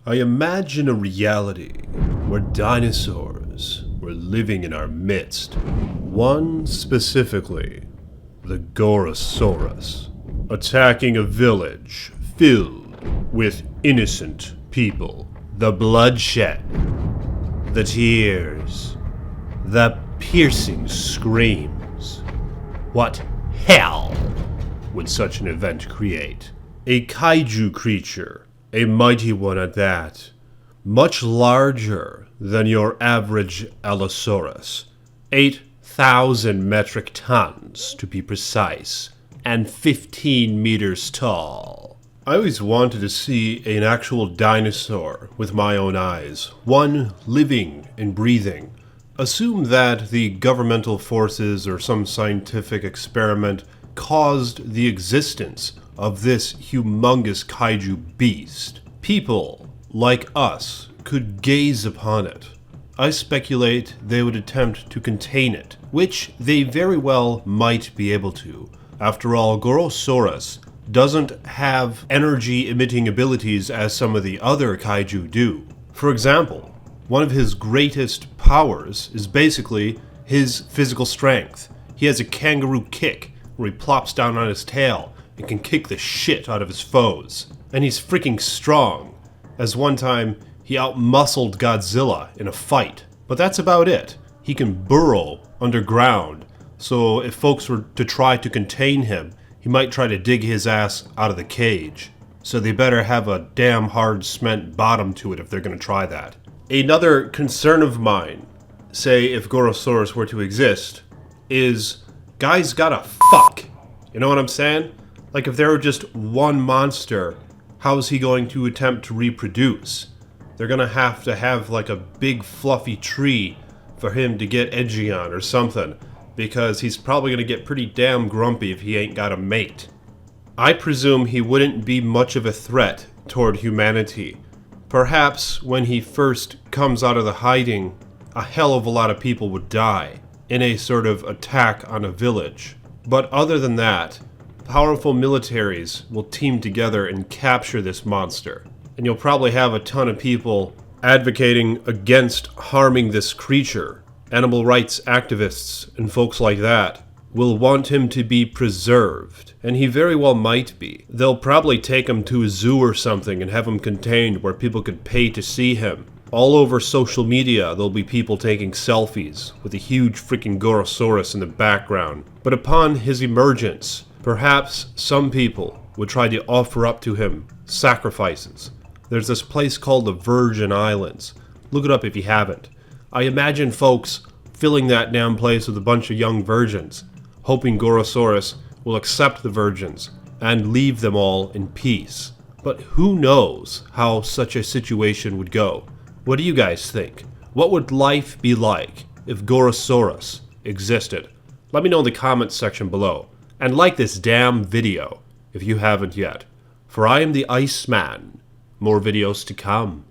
I imagine a reality where dinosaurs were living in our midst. One specifically, the Gorosaurus, attacking a village filled with innocent people. The bloodshed, the tears, the piercing screams. What hell would such an event create? A kaiju creature, a mighty one at that, much larger than your average Allosaurus, 8,000 metric tons to be precise, and 15 meters tall. I always wanted to see an actual dinosaur with my own eyes, one living and breathing. Assume that the governmental forces or some scientific experiment caused the existence of this humongous kaiju beast. People, like us, could gaze upon it. I speculate they would attempt to contain it, which they very well might be able to. After all, Gorosaurus doesn't have energy-emitting abilities as some of the other kaiju do. For example, one of his greatest powers is basically his physical strength. He has a kangaroo kick, where he plops down on his tail and can kick the shit out of his foes. And he's freaking strong, as one time he outmuscled Godzilla in a fight. But that's about it. He can burrow underground, so if folks were to try to contain him, he might try to dig his ass out of the cage. So they better have a damn hard cement bottom to it if they're gonna try that. Another concern of mine, say if Gorosaurus were to exist, is guys gotta fuck. You know what I'm saying? Like if there were just one monster, how is he going to attempt to reproduce? They're gonna have to have like a big fluffy tree for him to get edgy on or something, because he's probably gonna get pretty damn grumpy if he ain't got a mate. I presume he wouldn't be much of a threat toward humanity. Perhaps when he first comes out of the hiding, a hell of a lot of people would die in a sort of attack on a village. But other than that, powerful militaries will team together and capture this monster. And you'll probably have a ton of people advocating against harming this creature. Animal rights activists and folks like that will want him to be preserved. And he very well might be. They'll probably take him to a zoo or something and have him contained where people could pay to see him. All over social media, there'll be people taking selfies with a huge freaking Gorosaurus in the background. But upon his emergence, perhaps some people would try to offer up to him sacrifices. There's this place called the Virgin Islands. Look it up if you haven't. I imagine folks filling that damn place with a bunch of young virgins, hoping Gorosaurus will accept the virgins and leave them all in peace. But who knows how such a situation would go? What do you guys think? What would life be like if Gorosaurus existed? Let me know in the comments section below. And like this damn video if you haven't yet. For I am the Iceman. More videos to come.